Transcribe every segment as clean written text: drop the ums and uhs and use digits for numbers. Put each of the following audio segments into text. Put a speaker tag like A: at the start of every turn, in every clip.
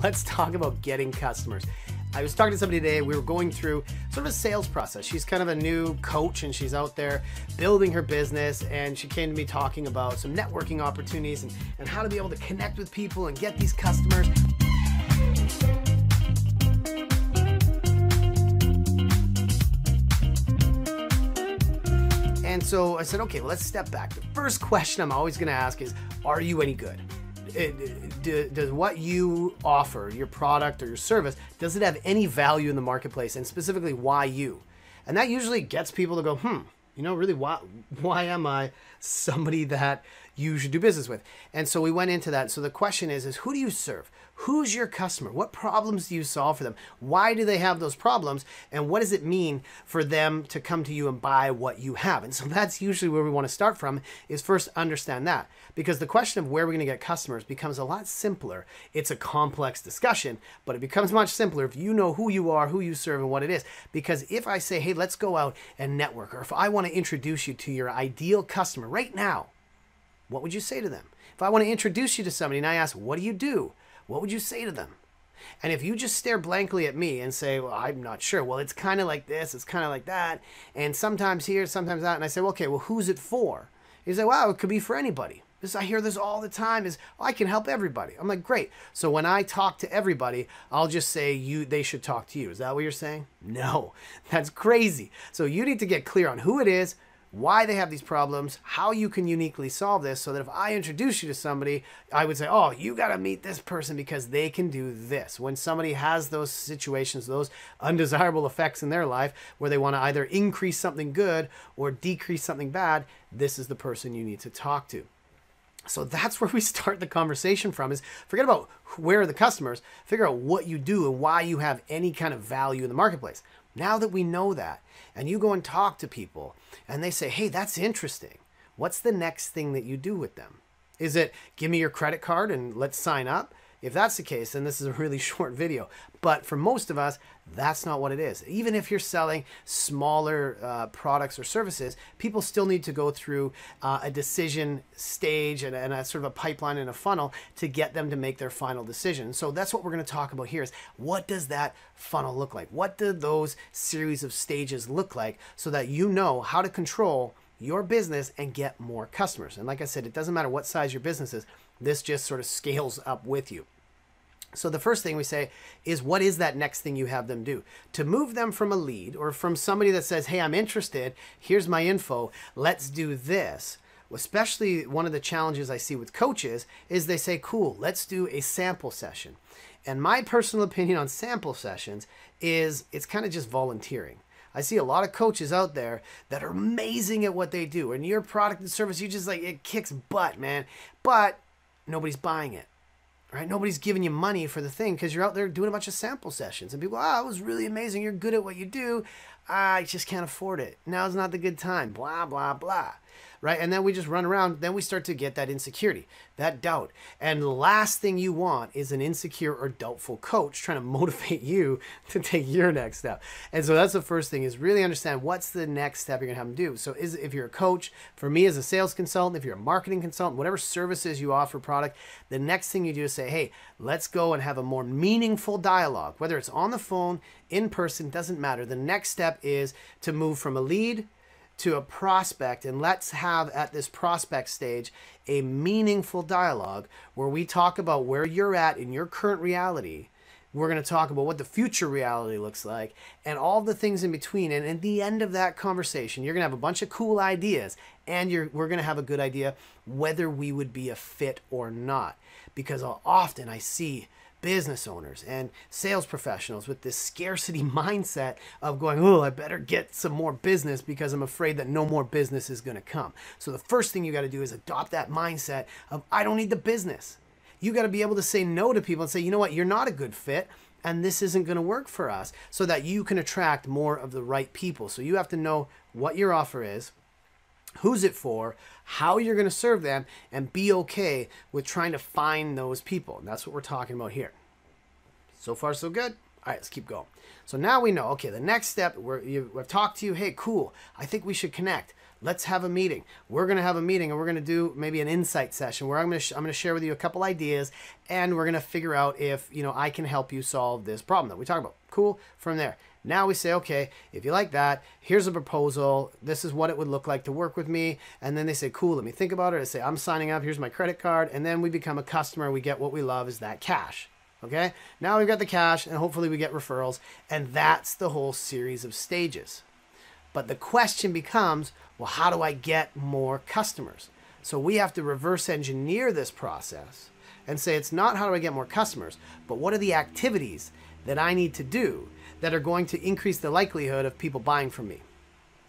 A: let's talk about getting customers. I was talking to somebody today. We were going through sort of a sales process. She's kind of a new coach and she's out there building her business. And she came to me talking about some networking opportunities and how to be able to connect with people and get these customers. And so I said, okay, well, let's step back. The first question I'm always going to ask is, are you any good? Does what you offer, your product or your service, does it have any value in the marketplace? And specifically, why you? And that usually gets people to go, you know, really, why am I somebody that you should do business with? And so we went into that. So the question is who do you serve? Who's your customer? What problems do you solve for them? Why do they have those problems? And what does it mean for them to come to you and buy what you have? And so that's usually where we want to start from, is first understand that. Because the question of where we're going to get customers becomes a lot simpler. It's a complex discussion, but it becomes much simpler if you know who you are, who you serve, and what it is. Because if I say, hey, let's go out and network, or if I want to introduce you to your ideal customer right now, what would you say to them? If I want to introduce you to somebody and I ask, what do you do? What would you say to them? And if you just stare blankly at me and say, well, I'm not sure. Well, it's kind of like this. It's kind of like that. And sometimes here, sometimes that. And I say, well, okay, well, who's it for? You say, wow, it could be for anybody. I hear this all the time is, oh, I can help everybody. I'm like, great. So when I talk to everybody, I'll just say they should talk to you. Is that what you're saying? No, that's crazy. So you need to get clear on who it is, why they have these problems, how you can uniquely solve this, so that if I introduce you to somebody, I would say, oh, you got to meet this person because they can do this. When somebody has those situations, those undesirable effects in their life where they want to either increase something good or decrease something bad, this is the person you need to talk to. So that's where we start the conversation from, is forget about where are the customers, figure out what you do and why you have any kind of value in the marketplace. Now that we know that, and you go and talk to people and they say, hey, that's interesting. What's the next thing that you do with them? Is it give me your credit card and let's sign up? If that's the case, then this is a really short video. But for most of us, that's not what it is. Even if you're selling smaller products or services, people still need to go through a decision stage and a sort of a pipeline and a funnel to get them to make their final decision. So that's what we're going to talk about here, is what does that funnel look like? What do those series of stages look like, so that you know how to control your business and get more customers? And like I said, it doesn't matter what size your business is. This just sort of scales up with you. So the first thing we say is, what is that next thing you have them do? To move them from a lead or from somebody that says, hey, I'm interested, here's my info, let's do this. Especially one of the challenges I see with coaches is they say, cool, let's do a sample session. And my personal opinion on sample sessions is it's kind of just volunteering. I see a lot of coaches out there that are amazing at what they do. And your product and service, you just like, it kicks butt, man. But nobody's buying it, right? Nobody's giving you money for the thing because you're out there doing a bunch of sample sessions. And people, oh, it was really amazing. You're good at what you do. I just can't afford it. Now's not the good time. Blah, blah, blah. Right? And then we just run around. Then we start to get that insecurity, that doubt. And the last thing you want is an insecure or doubtful coach trying to motivate you to take your next step. And so that's the first thing, is really understand what's the next step you're going to have them do. So if you're a coach, for me as a sales consultant, if you're a marketing consultant, whatever services you offer product, the next thing you do is say, hey, let's go and have a more meaningful dialogue. Whether it's on the phone, in person, doesn't matter. The next step is to move from a lead to a prospect, and let's have at this prospect stage a meaningful dialogue where we talk about where you're at in your current reality. We're going to talk about what the future reality looks like and all the things in between. And at the end of that conversation, you're going to have a bunch of cool ideas, and we're going to have a good idea whether we would be a fit or not. Because often I see business owners and sales professionals with this scarcity mindset of going, oh, I better get some more business because I'm afraid that no more business is going to come. So the first thing you got to do is adopt that mindset of, I don't need the business. You got to be able to say no to people and say, you know what, you're not a good fit and this isn't going to work for us, so that you can attract more of the right people. So you have to know what your offer is, who's it for, how you're going to serve them, and be okay with trying to find those people. And that's what we're talking about here. So far, so good. All right, let's keep going. So now we know, okay, the next step, we've talked to you, hey, cool, I think we should connect. Let's have a meeting. We're going to have a meeting, and we're going to do maybe an insight session where I'm going to share with you a couple ideas, and we're going to figure out if, I can help you solve this problem that we talked about. Cool. From there, now we say, okay, if you like that, here's a proposal. This is what it would look like to work with me. And then they say, cool, let me think about it. I say, I'm signing up. Here's my credit card. And then we become a customer. We get what we love is that cash. Okay, now we've got the cash, and hopefully we get referrals, and that's the whole series of stages. But the question becomes, well, how do I get more customers? So we have to reverse engineer this process and say, it's not how do I get more customers, but what are the activities that I need to do that are going to increase the likelihood of people buying from me?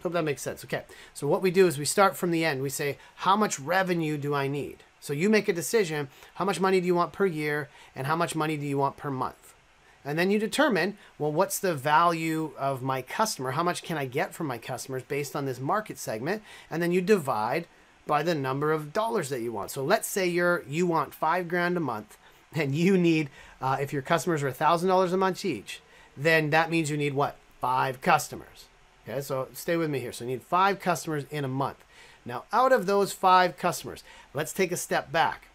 A: Hope that makes sense. Okay, so what we do is we start from the end. We say, how much revenue do I need? So you make a decision, how much money do you want per year, and how much money do you want per month? And then you determine, well, what's the value of my customer? How much can I get from my customers based on this market segment? And then you divide by the number of dollars that you want. So let's say you want $5,000 a month, and you need, if your customers are $1,000 a month each, then that means you need what? 5 customers. Okay, so stay with me here. So you need 5 customers in a month. Now, out of those 5 customers, let's take a step back.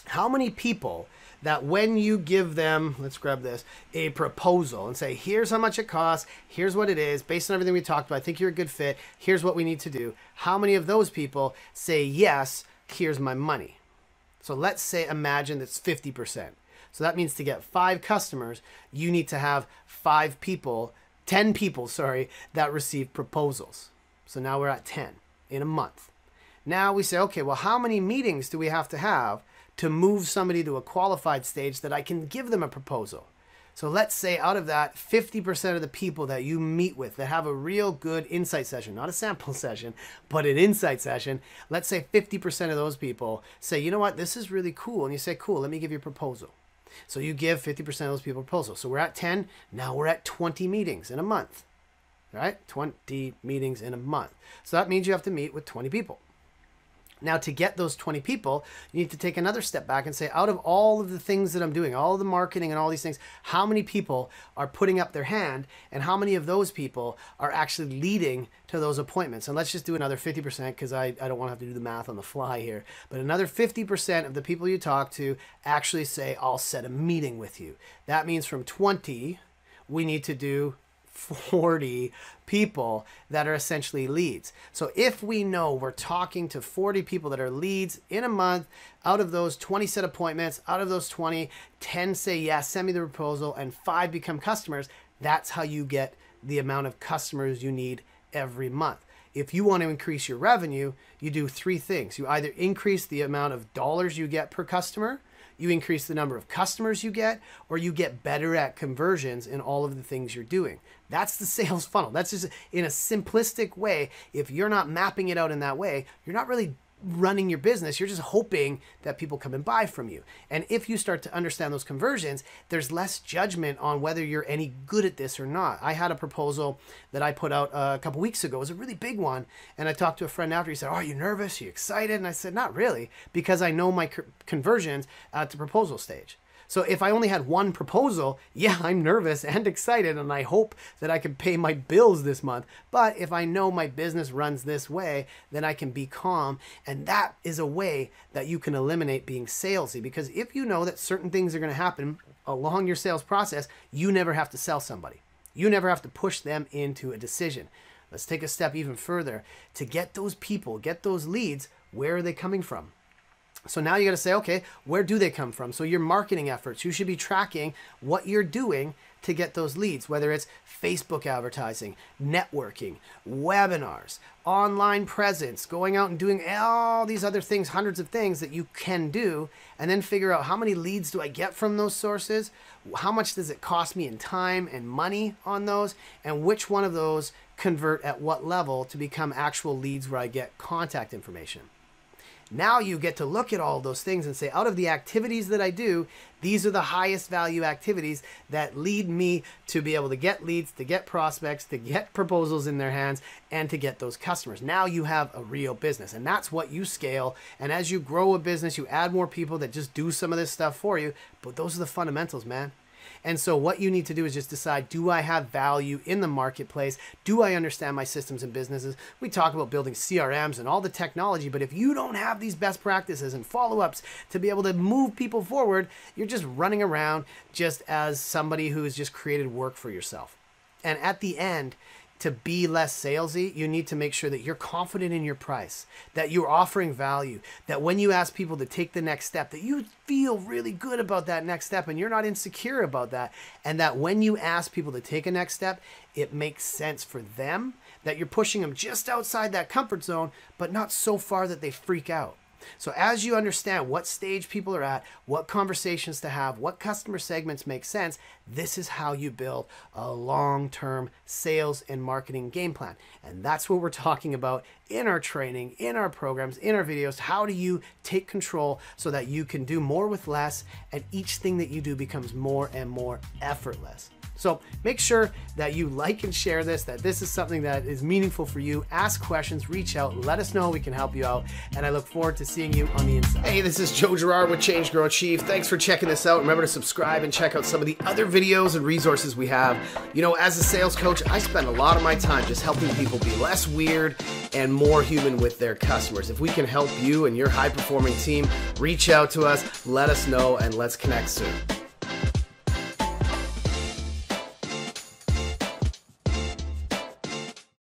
A: How many people that when you give them, let's grab this, a proposal and say, here's how much it costs, here's what it is, based on everything we talked about, I think you're a good fit, here's what we need to do. How many of those people say, yes, here's my money? So let's say, imagine that's 50%. So that means to get 5 customers, you need to have 10 people, that receive proposals. So now we're at 10 in a month. Now we say, okay, well, how many meetings do we have to move somebody to a qualified stage that I can give them a proposal? So let's say out of that, 50% of the people that you meet with that have a real good insight session, not a sample session, but an insight session, let's say 50% of those people say, you know what, this is really cool. And you say, cool, let me give you a proposal. So you give 50% of those people a proposal. So we're at 10, now we're at 20 meetings in a month. Right? 20 meetings in a month. So that means you have to meet with 20 people. Now, to get those 20 people, you need to take another step back and say, out of all of the things that I'm doing, all of the marketing and all these things, how many people are putting up their hand, and how many of those people are actually leading to those appointments? And let's just do another 50%, because I don't want to have to do the math on the fly here. But another 50% of the people you talk to actually say, I'll set a meeting with you. That means from 20, we need to do 40 people that are essentially leads. So if we know we're talking to 40 people that are leads in a month, out of those 20 set appointments, out of those 20, 10 say yes, send me the proposal, and 5 become customers, that's how you get the amount of customers you need every month. If you want to increase your revenue, you do 3 things. You either increase the amount of dollars you get per customer, you increase the number of customers you get, or you get better at conversions in all of the things you're doing. That's the sales funnel. That's just in a simplistic way. If you're not mapping it out in that way, you're not really running your business. You're just hoping that people come and buy from you. And if you start to understand those conversions, there's less judgment on whether you're any good at this or not. I had a proposal that I put out a couple weeks ago. It was a really big one. And I talked to a friend after. He said, oh, are you nervous? Are you excited? And I said, not really, because I know my conversions at the proposal stage. So if I only had one proposal, yeah, I'm nervous and excited, and I hope that I can pay my bills this month. But if I know my business runs this way, then I can be calm. And that is a way that you can eliminate being salesy, because if you know that certain things are going to happen along your sales process, you never have to sell somebody. You never have to push them into a decision. Let's take a step even further. To get those people, get those leads, where are they coming from? So now you got to say, okay, where do they come from? So your marketing efforts, you should be tracking what you're doing to get those leads, whether it's Facebook advertising, networking, webinars, online presence, going out and doing all these other things, hundreds of things that you can do, and then figure out how many leads do I get from those sources? How much does it cost me in time and money on those? And which one of those convert at what level to become actual leads where I get contact information? Now you get to look at all those things and say, out of the activities that I do, these are the highest value activities that lead me to be able to get leads, to get prospects, to get proposals in their hands, and to get those customers. Now you have a real business, and that's what you scale. And as you grow a business, you add more people that just do some of this stuff for you. But those are the fundamentals, man. And so what you need to do is just decide, do I have value in the marketplace? Do I understand my systems and businesses? We talk about building CRMs and all the technology, but if you don't have these best practices and follow-ups to be able to move people forward, you're just running around just as somebody who has just created work for yourself. And at the end, to be less salesy, you need to make sure that you're confident in your price, that you're offering value, that when you ask people to take the next step, that you feel really good about that next step and you're not insecure about that. And that when you ask people to take a next step, it makes sense for them, that you're pushing them just outside that comfort zone, but not so far that they freak out. So as you understand what stage people are at, what conversations to have, what customer segments make sense, this is how you build a long-term sales and marketing game plan. And that's what we're talking about in our training, in our programs, in our videos. How do you take control so that you can do more with less and each thing that you do becomes more and more effortless? So make sure that you like and share this, that this is something that is meaningful for you. Ask questions, reach out, let us know how we can help you out. And I look forward to seeing you on the inside. Hey, this is Joe Girard with Change, Grow, Achieve. Thanks for checking this out. Remember to subscribe and check out some of the other videos and resources we have. You know, as a sales coach, I spend a lot of my time just helping people be less weird and more human with their customers. If we can help you and your high-performing team, reach out to us, let us know, and let's connect soon.